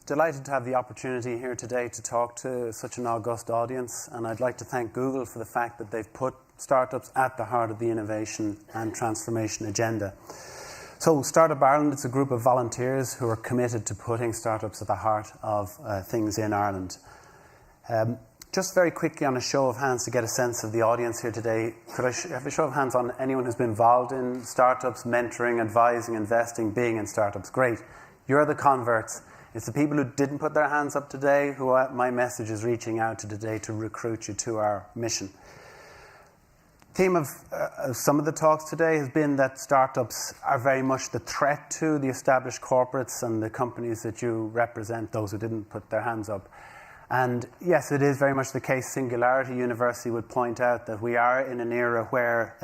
delighted to have the opportunity here today to talk to such an august audience, and I'd like to thank Google for the fact that they've put startups at the heart of the innovation and transformation agenda. So Startup Ireland, it's a group of volunteers who are committed to putting startups at the heart of things in Ireland. Just very quickly on a show of hands to get a sense of the audience here today, could I have a show of hands on anyone who's been involved in startups, mentoring, advising, investing, being in startups? Great. You're the converts. It's the people who didn't put their hands up today who my message is reaching out to today to recruit you to our mission. Theme of some of the talks today has been that startups are very much the threat to the established corporates and the companies that you represent, those who didn't put their hands up. And yes, it is very much the case. Singularity University would point out that we are in an era where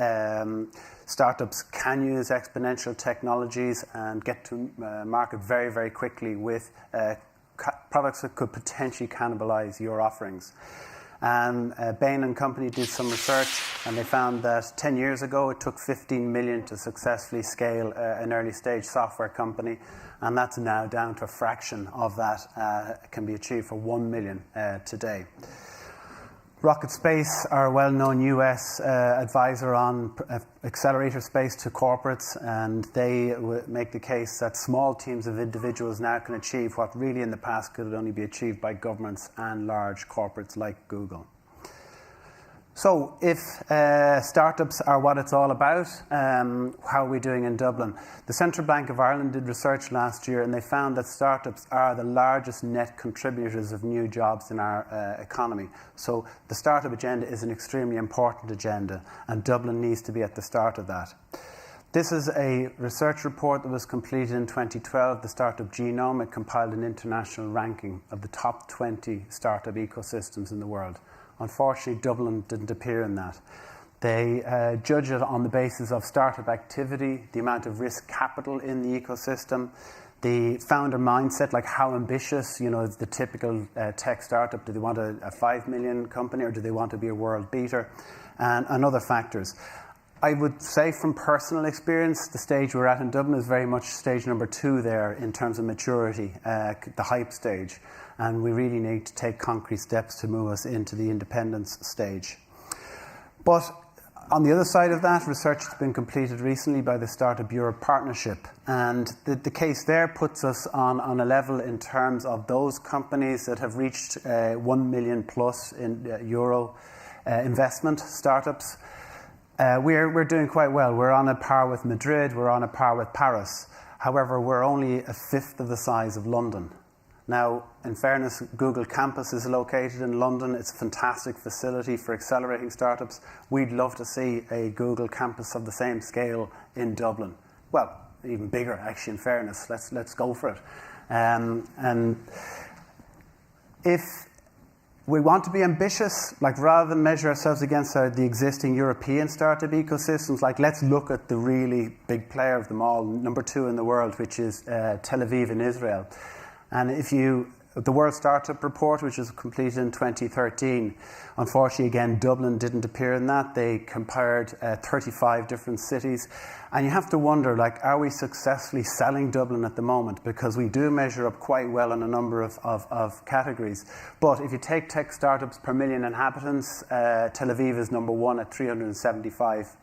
startups can use exponential technologies and get to market very, very quickly with products that could potentially cannibalize your offerings. And Bain and Company did some research, and they found that 10 years ago it took 15 million to successfully scale an early stage software company, and that's now down to a fraction of that can be achieved for 1 million today. Rocket Space are a well-known US advisor on Accelerator space to corporates, and they make the case that small teams of individuals now can achieve what really in the past could only be achieved by governments and large corporates like Google. So if startups are what it's all about, how are we doing in Dublin? The Central Bank of Ireland did research last year, and they found that startups are the largest net contributors of new jobs in our economy. So the startup agenda is an extremely important agenda, and Dublin needs to be at the start of that. This is a research report that was completed in 2012, the Startup Genome. It compiled an international ranking of the top 20 startup ecosystems in the world. Unfortunately, Dublin didn't appear in that. They judge it on the basis of startup activity, the amount of risk capital in the ecosystem, the founder mindset, like how ambitious, is the typical tech startup. Do they want a 5 million company, or do they want to be a world beater? And other factors. I would say from personal experience, the stage we're at in Dublin is very much stage number 2 there in terms of maturity, the hype stage. And we really need to take concrete steps to move us into the independence stage. But on the other side of that, research has been completed recently by the Startup Europe Partnership. And the case there puts us on a level in terms of those companies that have reached 1 million plus in euro investment, startups. We're doing quite well. We're on a par with Madrid, we're on a par with Paris. However, we're only a fifth of the size of London. Now, in fairness, Google Campus is located in London. It's a fantastic facility for accelerating startups. We'd love to see a Google Campus of the same scale in Dublin. Well, even bigger, actually, in fairness. Let's go for it. And if we want to be ambitious, rather than measure ourselves against the existing European startup ecosystems, let's look at the really big player of them all, number 2 in the world, which is Tel Aviv in Israel. And the World Startup Report, which was completed in 2013, unfortunately, again, Dublin didn't appear in that. They compared 35 different cities. And you have to wonder, are we successfully selling Dublin at the moment? Because we do measure up quite well in a number of categories. But if you take tech startups per million inhabitants, Tel Aviv is number 1 at 375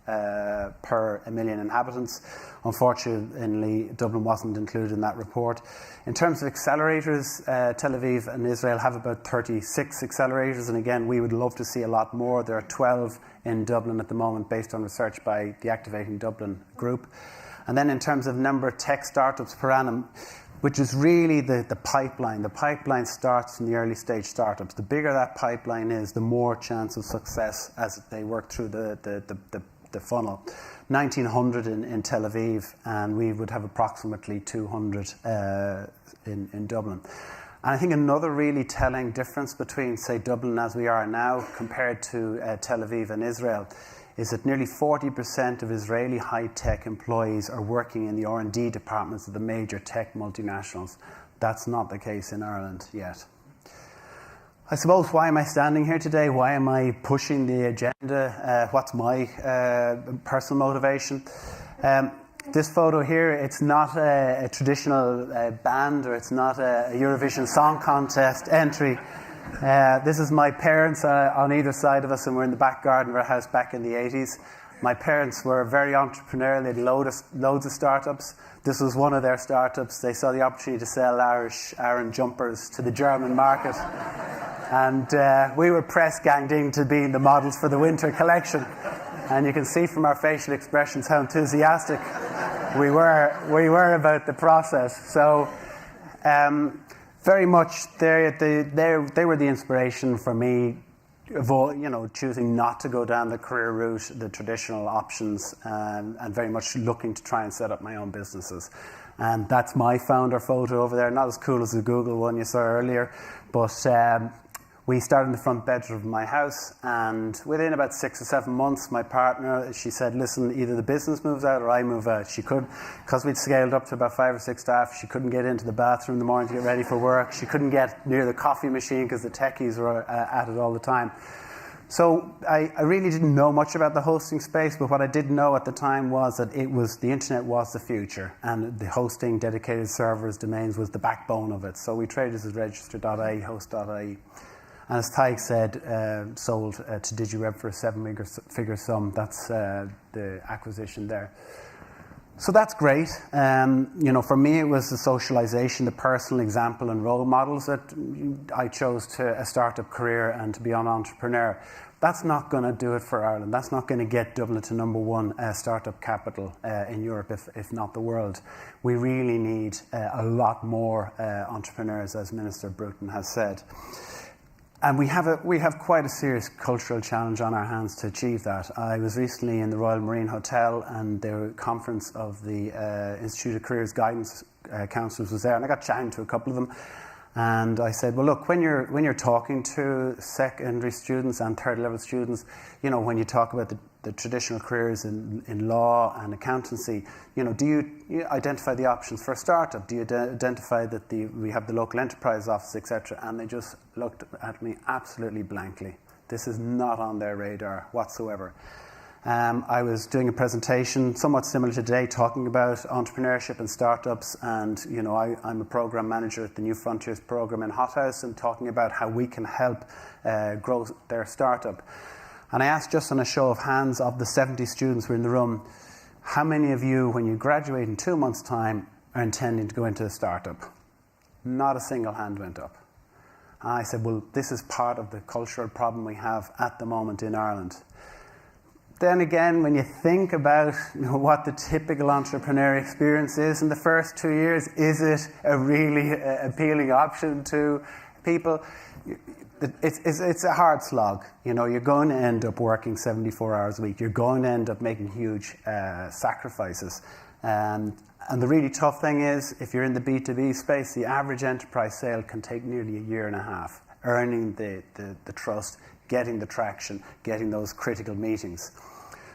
per a million inhabitants. Unfortunately, Dublin wasn't included in that report. In terms of accelerators, Tel Aviv and Israel have about 36 accelerators, and again, we would love to see a lot more. There are 12 in Dublin at the moment based on research by the Activating Dublin group. And then in terms of number of tech startups per annum, which is really the pipeline. The pipeline starts from the early stage startups. The bigger that pipeline is, the more chance of success as they work through the funnel. 1,900 in Tel Aviv, and we would have approximately 200 in Dublin. And I think another really telling difference between, say, Dublin as we are now compared to Tel Aviv and Israel is that nearly 40% of Israeli high-tech employees are working in the R&D departments of the major tech multinationals. That's not the case in Ireland yet. I suppose, why am I standing here today? Why am I pushing the agenda? What's my personal motivation? This photo here, it's not a traditional band, or it's not a Eurovision Song Contest entry. This is my parents on either side of us, and we're in the back garden of our house back in the 80s. My parents were very entrepreneurial. They had loads of startups. This was one of their startups. They saw the opportunity to sell Irish Aran jumpers to the German market. And we were press ganged in to being the models for the winter collection. And you can see from our facial expressions how enthusiastic we were about the process. So very much they were the inspiration for me, choosing not to go down the career route, the traditional options, and very much looking to try and set up my own businesses. And that's my founder photo over there. Not as cool as the Google one you saw earlier, but we started in the front bedroom of my house, and within about 6 or 7 months, my partner, she said, listen, either the business moves out or I move out. She could, because we'd scaled up to about 5 or 6 staff, she couldn't get into the bathroom in the morning to get ready for work. She couldn't get near the coffee machine because the techies were at it all the time. So I really didn't know much about the hosting space, but what I did know at the time was that the internet was the future, and the hosting, dedicated servers, domains was the backbone of it. So we traded as register.ie, host.ie. And as Tyke said, sold to DigiWeb for a 7-figure sum. That's the acquisition there. So that's great. For me, it was the socialization, the personal example and role models that I chose to a startup career and to be an entrepreneur. That's not going to do it for Ireland. That's not going to get Dublin to #1 startup capital in Europe, if not the world. We really need a lot more entrepreneurs, as Minister Bruton has said. And we have quite a serious cultural challenge on our hands to achieve that. I was recently in the Royal Marine Hotel, and the conference of the Institute of Careers Guidance Councillors was there, and I got chatting to a couple of them. And I said, well, look, when you're talking to secondary students and third-level students, when you talk about the traditional careers in law and accountancy, do you identify the options for a startup? Do you identify that we have the local enterprise office, etc.? And they just looked at me absolutely blankly. This is not on their radar whatsoever. I was doing a presentation somewhat similar to today, talking about entrepreneurship and startups, and I'm a program manager at the New Frontiers program in Hothouse, and talking about how we can help grow their startup. And I asked, just on a show of hands, of the 70 students who were in the room, how many of you, when you graduate in 2 months' time, are intending to go into a startup? Not a single hand went up. And I said, well, this is part of the cultural problem we have at the moment in Ireland. Then again, when you think about what the typical entrepreneur experience is in the first 2 years, is it a really appealing option to people? It's a hard slog. You're going to end up working 74 hours a week. You're going to end up making huge sacrifices. And the really tough thing is, if you're in the B2B space, the average enterprise sale can take nearly a year and a half, earning the trust, getting the traction, getting those critical meetings.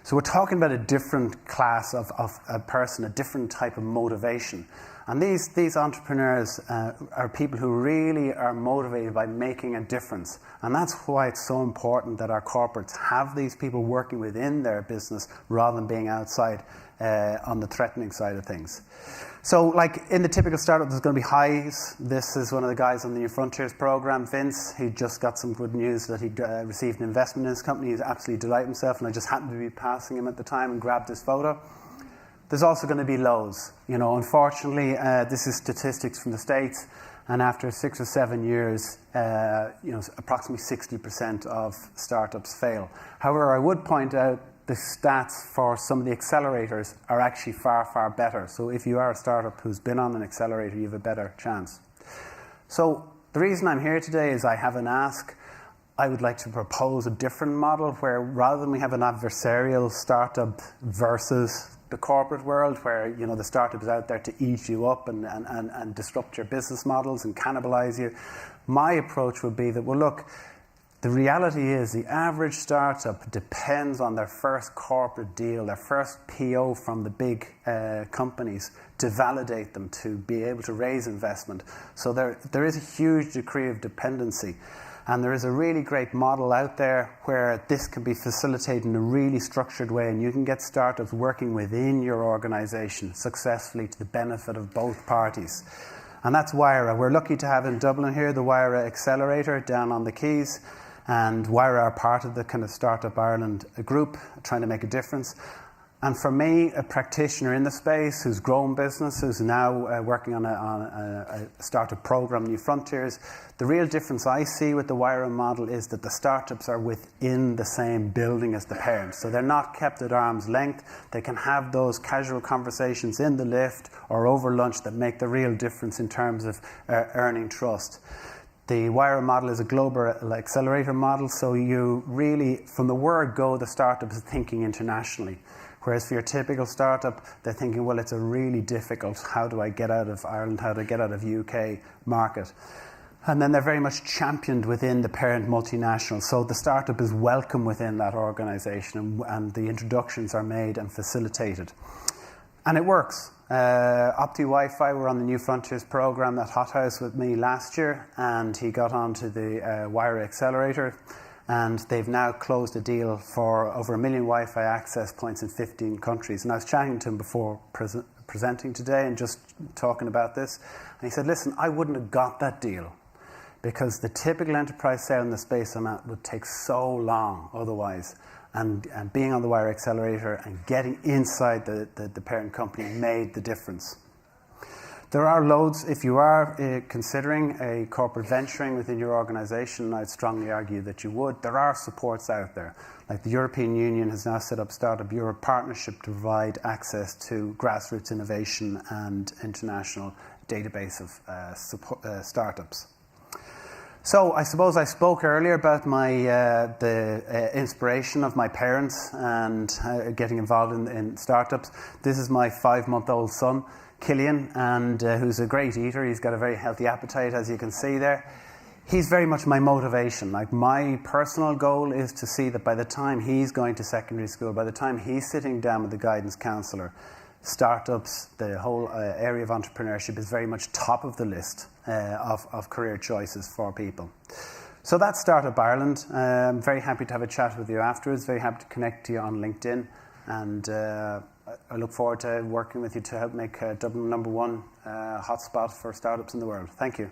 So we're talking about a different class of a person, a different type of motivation. And these entrepreneurs are people who really are motivated by making a difference. And that's why it's so important that our corporates have these people working within their business rather than being outside on the threatening side of things. So like in the typical startup, there's going to be Fheis. This is one of the guys on the New Frontiers program, Vince. He just got some good news that he received an investment in his company. He's absolutely delighted himself, and I just happened to be passing him at the time and grabbed his photo. There's also going to be lows. Unfortunately, this is statistics from the States, and after 6 or 7 years, approximately 60% of startups fail. However, I would point out the stats for some of the accelerators are actually far, far better. So if you are a startup who's been on an accelerator, you have a better chance. So the reason I'm here today is I have an ask. I would like to propose a different model where, rather than we have an adversarial startup versus the corporate world, where the startup is out there to eat you up and disrupt your business models and cannibalize you, my approach would be that, well, look, the reality is the average startup depends on their first corporate deal, their first PO from the big companies to validate them, to be able to raise investment. So there is a huge degree of dependency. And there is a really great model out there where this can be facilitated in a really structured way, and you can get startups working within your organization successfully to the benefit of both parties. And that's Wyra. We're lucky to have in Dublin here the Wyra Accelerator down on the Quays. And Wyra are part of the kind of Startup Ireland group, trying to make a difference. And for me, a practitioner in the space who's grown business, who's now working on a startup program, New Frontiers, the real difference I see with the Wyra model is that the startups are within the same building as the parents. So they're not kept at arm's length. They can have those casual conversations in the lift or over lunch that make the real difference in terms of earning trust. The Wyra model is a global accelerator model, so you really, from the word go, the startup is thinking internationally. Whereas for your typical startup, they're thinking, well, it's a really difficult, how do I get out of Ireland, how do I get out of UK market? And then they're very much championed within the parent multinational. So the startup is welcome within that organization, and the introductions are made and facilitated. And it works. Opti WiFi were on the New Frontiers program at Hothouse with me last year, and he got onto the Wyra Accelerator. And they've now closed a deal for over 1 million Wi-Fi access points in 15 countries. And I was chatting to him before presenting today and just talking about this. And he said, listen, I wouldn't have got that deal because the typical enterprise sale in the space I'm at would take so long otherwise. And being on the Wyra Accelerator and getting inside the parent company made the difference. There are loads, if you are considering a corporate venturing within your organisation, I'd strongly argue that you would. There are supports out there. Like the European Union has now set up Startup Europe Partnership to provide access to grassroots innovation and international database of startups. So I suppose I spoke earlier about the inspiration of my parents and getting involved in startups. This is my 5-month-old son, Killian, and who's a great eater. He's got a very healthy appetite, as you can see there. He's very much my motivation. Like, my personal goal is to see that by the time he's going to secondary school, by the time he's sitting down with the guidance counsellor, startups, the whole area of entrepreneurship is very much top of the list of career choices for people. So that's Startup Ireland. I'm very happy to have a chat with you afterwards, very happy to connect to you on LinkedIn, and I look forward to working with you to help make Dublin #1 hotspot for startups in the world. Thank you.